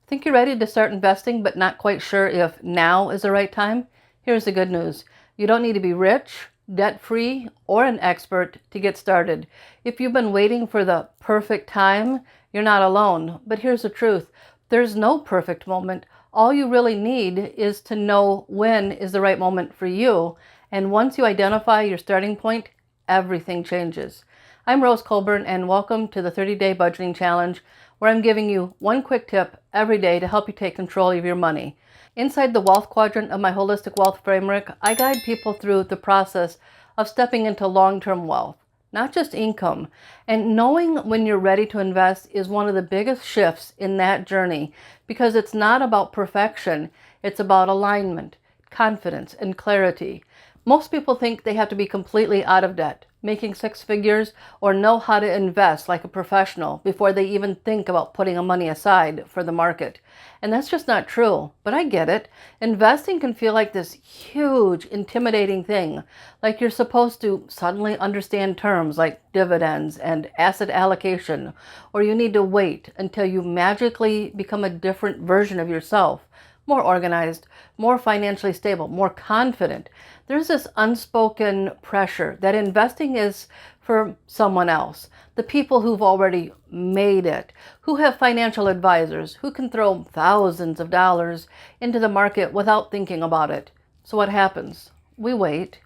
Think you're ready to start investing but not quite sure if now is the right time? Here's the good news. You don't need to be rich, debt-free, or an expert to get started. If you've been waiting for the perfect time, you're not alone. But here's the truth. There's no perfect moment. All you really need is to know when is the right moment for you. And once you identify your starting point, everything changes. I'm Rose Colburn, and welcome to the 30-Day Budgeting Challenge, where I'm giving you one quick tip every day to help you take control of your money. Inside the wealth quadrant of my holistic wealth framework, I guide people through the process of stepping into long-term wealth, not just income. And knowing when you're ready to invest is one of the biggest shifts in that journey, because it's not about perfection, it's about alignment, confidence, and clarity. Most people think they have to be completely out of debt, making six figures, or know how to invest like a professional before they even think about putting money aside for the market. And that's just not true, but I get it. Investing can feel like this huge, intimidating thing, like you're supposed to suddenly understand terms like dividends and asset allocation, or you need to wait until you magically become a different version of yourself. More organized, more financially stable, more confident. There's this unspoken pressure that investing is for someone else, the people who've already made it, who have financial advisors, who can throw thousands of dollars into the market without thinking about it. So what happens? We wait,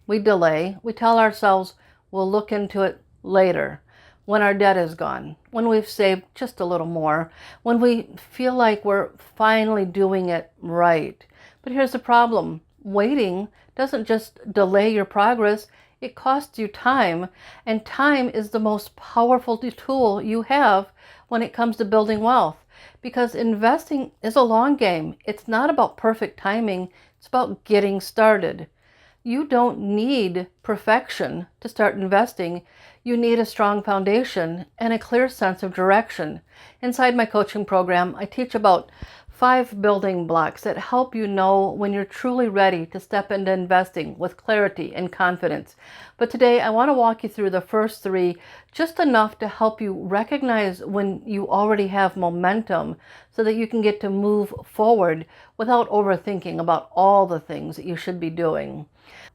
we delay, we tell ourselves we'll look into it later, when our debt is gone, when we've saved just a little more, when we feel like we're finally doing it right. But here's the problem. Waiting doesn't just delay your progress, it costs you time, and time is the most powerful tool you have when it comes to building wealth, because investing is a long game. It's not about perfect timing, it's about getting started. You don't need perfection to start investing. You need a strong foundation and a clear sense of direction. Inside my coaching program, I teach about 5 building blocks that help you know when you're truly ready to step into investing with clarity and confidence. But today I want to walk you through the first 3, just enough to help you recognize when you already have momentum so that you can get to move forward without overthinking about all the things that you should be doing.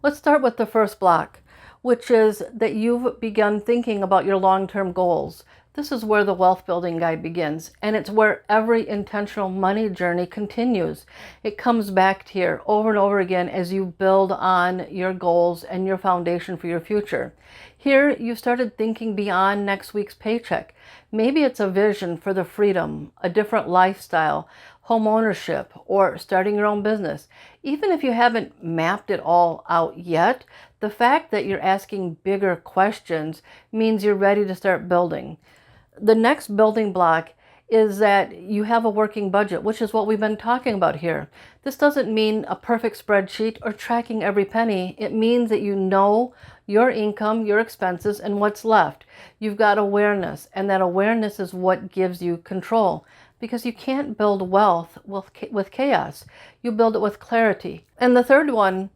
Let's start with the first block, which is that you've begun thinking about your long-term goals. This is where the wealth building guide begins, and it's where every intentional money journey continues. It comes back here over and over again as you build on your goals and your foundation for your future. Here, you started thinking beyond next week's paycheck. Maybe it's a vision for the freedom, a different lifestyle, home ownership, or starting your own business. Even if you haven't mapped it all out yet, the fact that you're asking bigger questions means you're ready to start building. The next building block is that you have a working budget, which is what we've been talking about here. This doesn't mean a perfect spreadsheet or tracking every penny. It means that you know your income, your expenses, and what's left. You've got awareness, and that awareness is what gives you control, because you can't build wealth with chaos. You build it with clarity. And the third one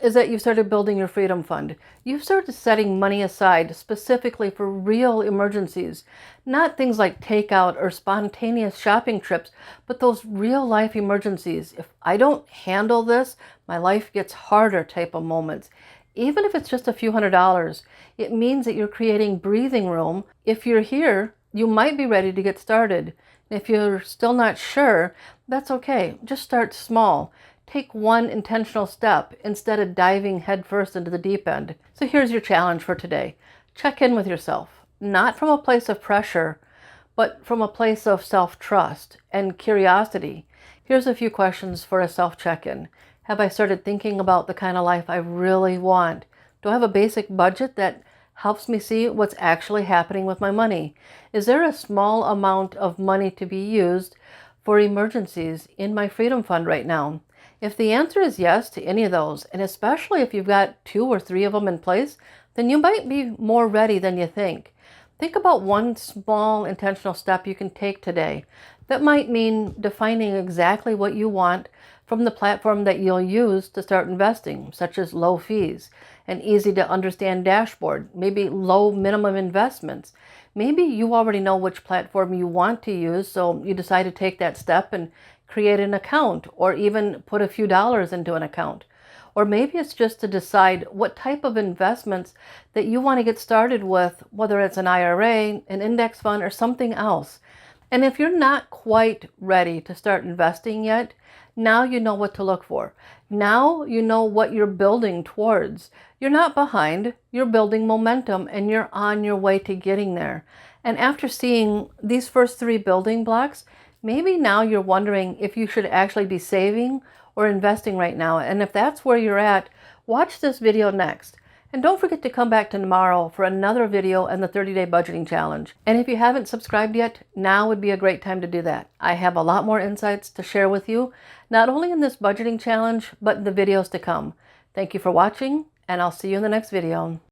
is that you've started building your freedom fund. You've started setting money aside specifically for real emergencies, not things like takeout or spontaneous shopping trips, but those real life emergencies. If I don't handle this, my life gets harder type of moments. Even if it's just a few $100s, it means that you're creating breathing room. If you're here, you might be ready to get started. If you're still not sure, that's okay. Just start small. Take one intentional step instead of diving headfirst into the deep end. So here's your challenge for today. Check in with yourself, not from a place of pressure, but from a place of self-trust and curiosity. Here's a few questions for a self-check-in. Have I started thinking about the kind of life I really want? Do I have a basic budget that helps me see what's actually happening with my money? Is there a small amount of money to be used for emergencies in my freedom fund right now? If the answer is yes to any of those, and especially if you've got 2 or 3 of them in place, then you might be more ready than you think. Think about one small intentional step you can take today. That might mean defining exactly what you want from the platform that you'll use to start investing, such as low fees, an easy to understand dashboard, maybe low minimum investments. Maybe you already know which platform you want to use, so you decide to take that step and create an account or even put a few dollars into an account. Or maybe it's just to decide what type of investments that you want to get started with, whether it's an IRA, an index fund, or something else. And if you're not quite ready to start investing yet, now you know what to look for. Now you know what you're building towards. You're not behind, you're building momentum, and you're on your way to getting there. And after seeing these first 3 building blocks, maybe now you're wondering if you should actually be saving or investing right now. And if that's where you're at, watch this video next. And don't forget to come back tomorrow for another video and the 30-day budgeting challenge. And if you haven't subscribed yet, now would be a great time to do that. I have a lot more insights to share with you, not only in this budgeting challenge, but in the videos to come. Thank you for watching, and I'll see you in the next video.